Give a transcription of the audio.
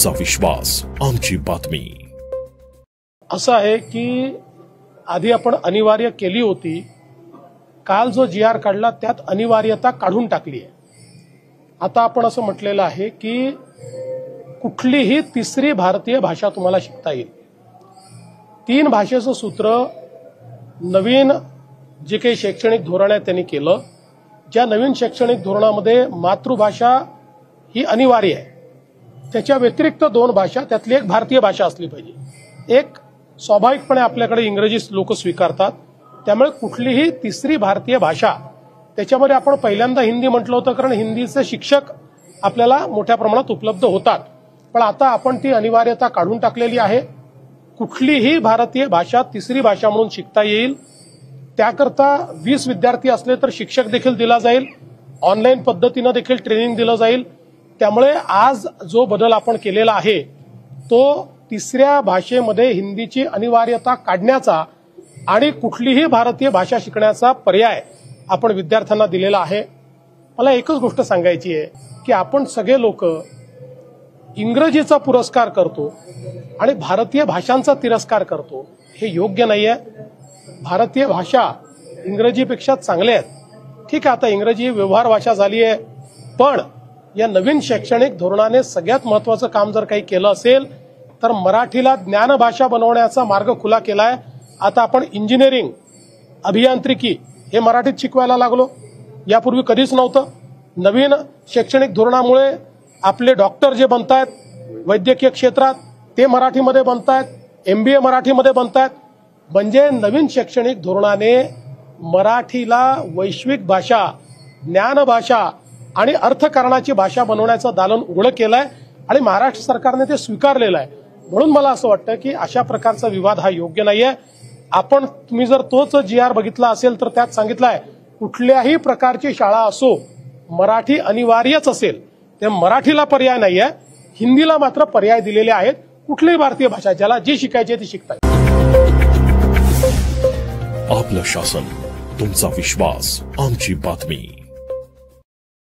तुमचा विश्वास आमची बातमी। असं आहे की आधी आपण अनिवार्य केली होती, काल जो GR काढला त्यात अनिवार्यता काढून टाकली आहे। आता आपण असं म्हटलेलं आहे की कुठलीही तिसरी भारतीय भाषा तुम्हाला शिकता येईल। 3 भाषेचं सूत्र नवीन जे काही शैक्षणिक धोरण आहे त्यांनी केलं। ज्या नवीन शैक्षणिक धोरणामध्ये मातृभाषा ही अनिवार्य आहे, त्याच्या व्यतिरिक्त 2 भाषा, त्यातली एक भारतीय भाषा असली पाहिजे। एक स्वाभाविकपणे आपल्याकडे इंग्रजी लोक स्वीकारतात, त्यामुळे कुठलीही तिसरी भारतीय भाषा, त्याच्यामध्ये आपण पहिल्यांदा हिंदी म्हटलं होतं कारण हिंदीचे शिक्षक आपल्याला मोठ्या प्रमाणात उपलब्ध होतात, पण आता आपण ती अनिवार्यता काढून टाकलेली आहे। कुठलीही भारतीय भाषा तिसरी भाषा म्हणून शिकता येईल। त्याकरता 20 विद्यार्थी असले तर शिक्षक देखील दिला जाईल, ऑनलाईन पद्धतीने देखील ट्रेनिंग दिलं जाईल। त्यामुळे आज जो बदल आपण केलेला आहे तो तिसऱ्या भाषेमध्ये हिंदीची अनिवार्यता काढण्याचा आणि कुठलीही भारतीय भाषा शिकण्याचा पर्याय आपण विद्यार्थ्यांना दिलेला आहे। मला एकच गोष्ट सांगायची आहे की आपण सगळे लोक इंग्रजीचा पुरस्कार करतो आणि भारतीय भाषांचा तिरस्कार करतो, हे योग्य नाहीये। भारतीय भाषा इंग्रजीपेक्षा चांगल्या आहेत। ठीक आहे, आता इंग्रजी व्यवहार भाषा झाली आहे, पण या नवीन शैक्षणिक धोरणाने सगळ्यात महत्त्वाचं काम जर काही केलं असेल तर मराठीला ज्ञानभाषा बनवण्याचा मार्ग खुला केलाय। आता आपण इंजिनिअरिंग, अभियांत्रिकी हे मराठीत शिकवायला लागलो, यापूर्वी कधीच नव्हतं। नवीन शैक्षणिक धोरणामुळे आपले डॉक्टर जे बनतायत वैद्यकीय क्षेत्रात ते मराठीमध्ये बनतायत, MBA मराठीमध्ये बनतायत। म्हणजे नवीन शैक्षणिक धोरणाने मराठीला वैश्विक भाषा, ज्ञानभाषा आणि अर्थकारणाची भाषा बनवण्याचं दालन उघडं केलंय आणि महाराष्ट्र सरकारने ते स्वीकारलेलं आहे। म्हणून मला असं वाटतं की अशा प्रकारचा विवाद हा योग्य नाहीये। आपण तुम्ही जर तोच GR बघितला असेल तर त्यात सांगितलंय कुठल्याही प्रकारची शाळा असो मराठी अनिवार्यच असेल, ते मराठीला पर्याय नाहीये, हिंदीला मात्र पर्याय दिलेले आहेत। कुठलीही भारतीय भाषा ज्याला जी शिकायची ती शिकता येईल। आपलं शासन, तुमचा विश्वास आमची बातमी।